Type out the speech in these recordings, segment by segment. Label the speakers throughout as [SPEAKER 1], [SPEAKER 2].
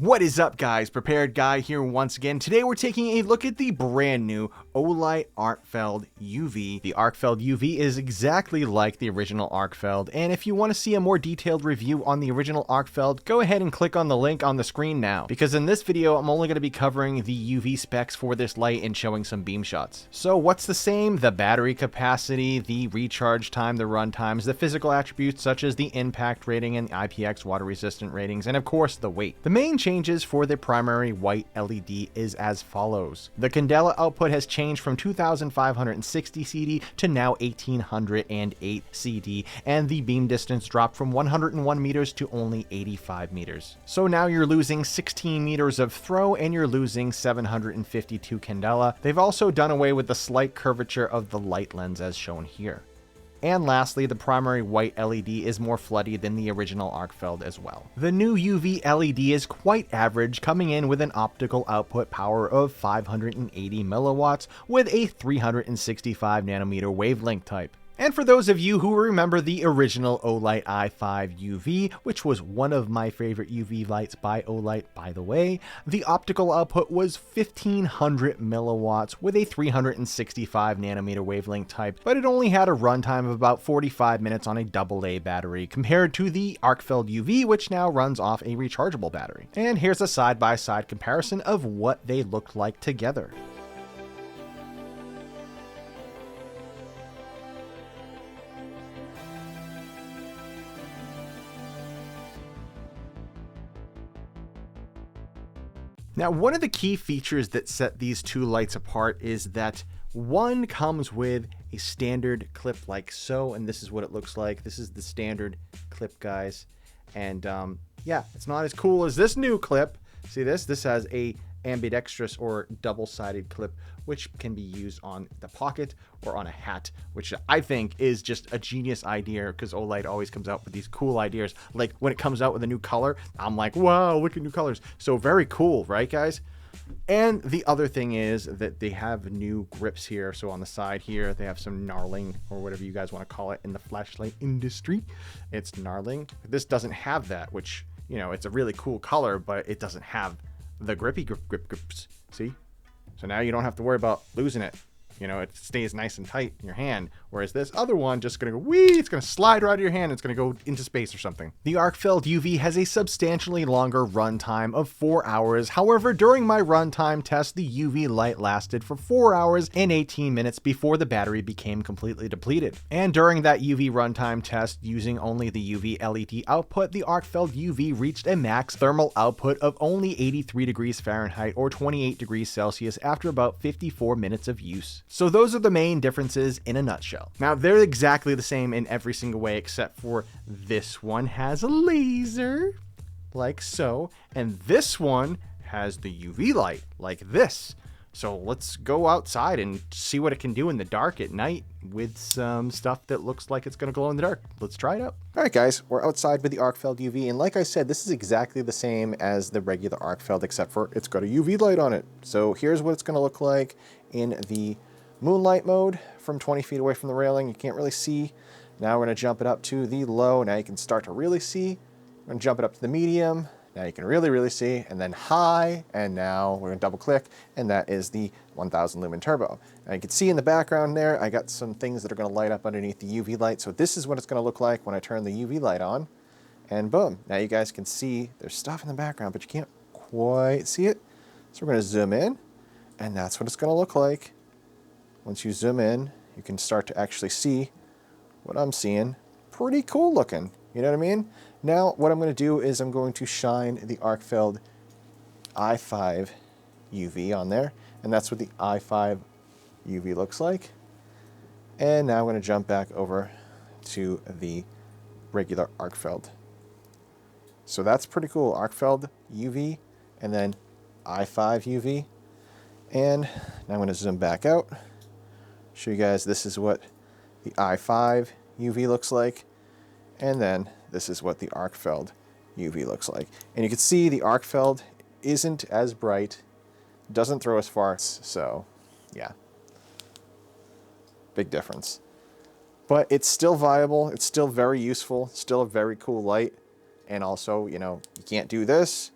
[SPEAKER 1] What is up, guys? Prepared Guy here once again. Today we're taking a look at the brand new OLIGHT ARKFELD UV. The ARKFELD UV is exactly like the original ARKFELD, and if you want to see a more detailed review on the original ARKFELD, go ahead and click on the link on the screen now, because in this video I'm only going to be covering the UV specs for this light and showing some beam shots. So what's the same? The battery capacity, the recharge time, the run times, the physical attributes such as the impact rating and the IPX water resistant ratings, and of course the weight. The main changes for the primary white LED is as follows. The candela output has changed from 2560 CD to now 1808 CD, and the beam distance dropped from 101 meters to only 85 meters. So now you're losing 16 meters of throw and you're losing 752 candela. They've also done away with the slight curvature of the light lens as shown here. And lastly, the primary white LED is more floody than the original ARKFELD as well. The new UV LED is quite average, coming in with an optical output power of 580 milliwatts with a 365 nanometer wavelength type. And for those of you who remember the original OLIGHT i5 UV, which was one of my favorite UV lights by OLIGHT by the way, the optical output was 1500 milliwatts with a 365 nanometer wavelength type, but it only had a runtime of about 45 minutes on a AA battery compared to the ARKFELD UV, which now runs off a rechargeable battery. And here's a side-by-side comparison of what they looked like together. Now, one of the key features that set these two lights apart is that one comes with a standard clip like so, and this is what it looks like. This is the standard clip, guys. And yeah, it's not as cool as this new clip. See this? This has a ambidextrous or double-sided clip, which can be used on the pocket or on a hat, which I think is just a genius idea, because OLIGHT always comes out with these cool ideas. Like when it comes out with a new color, I'm like, wow, look at new colors. So very cool, right, guys? And the other thing is that they have new grips here. So on the side here, they have some knurling, or whatever you guys want to call it in the flashlight industry. It's knurling. This doesn't have that, which, you know, it's a really cool color, but it doesn't have the grippy grips. See? So now you don't have to worry about losing it. You know, it stays nice and tight in your hand. Whereas this other one just gonna go whee, it's gonna slide right out of your hand, it's gonna go into space or something. The ARKFELD UV has a substantially longer runtime of 4 hours. However, during my runtime test, the UV light lasted for 4 hours and 18 minutes before the battery became completely depleted. And during that UV runtime test, using only the UV LED output, the ARKFELD UV reached a max thermal output of only 83 degrees Fahrenheit or 28 degrees Celsius after about 54 minutes of use. So those are the main differences in a nutshell. Now, they're exactly the same in every single way, except for this one has a laser, like so, and this one has the UV light, like this. So let's go outside and see what it can do in the dark at night with some stuff that looks like it's gonna glow in the dark. Let's try it out. All right, guys, we're outside with the ARKFELD UV, and like I said, this is exactly the same as the regular ARKFELD, except for it's got a UV light on it. So here's what it's gonna look like in the moonlight mode from 20 feet away from the railing. You can't really see. Now we're going to jump it up to the low. Now you can start to really see. We're going to jump it up to the medium. Now you can really see. And then high. And now we're going to double click. And that is the 1000 lumen turbo. Now you can see in the background there, I got some things that are going to light up underneath the UV light. So this is what it's going to look like when I turn the UV light on. And boom. Now you guys can see there's stuff in the background, but you can't quite see it. So we're going to zoom in. And that's what it's going to look like. Once you zoom in, you can start to actually see what I'm seeing. Pretty cool looking, you know what I mean? Now, what I'm going to do is I'm going to shine the ARKFELD i5 UV on there, and that's what the i5 UV looks like. And now I'm going to jump back over to the regular ARKFELD. So that's pretty cool. ARKFELD UV, and then i5 UV. And now I'm going to zoom back out. Show you guys this is what the i5 UV looks like, and then this is what the ARKFELD UV looks like. And you can see the ARKFELD isn't as bright, doesn't throw as far, so yeah, big difference. But it's still viable, it's still very useful, still a very cool light, and also, you know, you can't do this,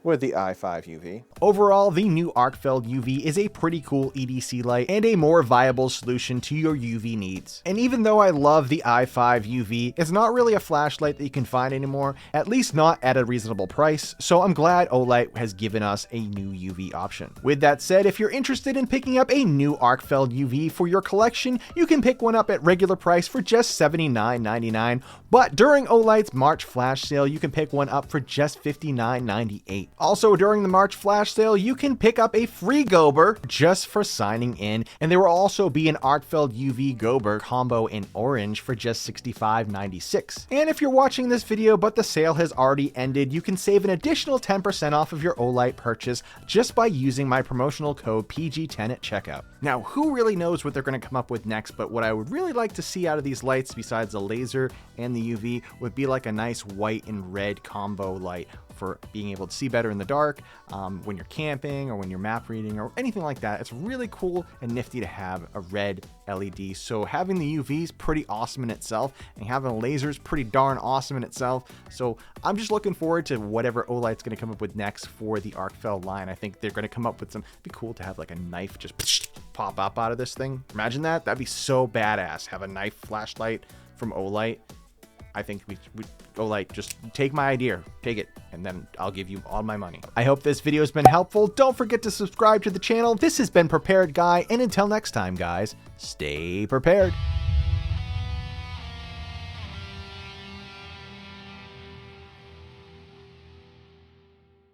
[SPEAKER 2] with the i5 UV.
[SPEAKER 1] Overall, the new ARKFELD UV is a pretty cool EDC light and a more viable solution to your UV needs. And even though I love the i5 UV, it's not really a flashlight that you can find anymore, at least not at a reasonable price, so I'm glad OLIGHT has given us a new UV option. With that said, if you're interested in picking up a new ARKFELD UV for your collection, you can pick one up at regular price for just $79.99, but during OLIGHT's March flash sale, you can pick one up for just $59.98. Also, during the March flash sale, you can pick up a free Gober just for signing in, and there will also be an ARKFELD UV Gober combo in orange for just $65.96. And if you're watching this video but the sale has already ended, you can save an additional 10% off of your OLIGHT purchase just by using my promotional code PG10 at checkout. Now, who really knows what they're going to come up with next, but what I would really like to see out of these lights, besides the laser and the UV, would be like a nice white and red combo light for being able to see better in the dark when you're camping or when you're map reading or anything like that. It's really cool and nifty to have a red LED. So having the UV is pretty awesome in itself, and having a laser is pretty darn awesome in itself. So I'm just looking forward to whatever OLIGHT's going to come up with next for the ARKFELD line. I think they're going to come up with some, it'd be cool to have like a knife just pop up out of this thing. Imagine that. That'd be so badass. Have a knife flashlight from OLIGHT. I think we OLIGHT, just take my idea, take it, and then I'll give you all my money. I hope this video has been helpful. Don't forget to subscribe to the channel. This has been Prepared Guy, and until next time, guys, stay prepared.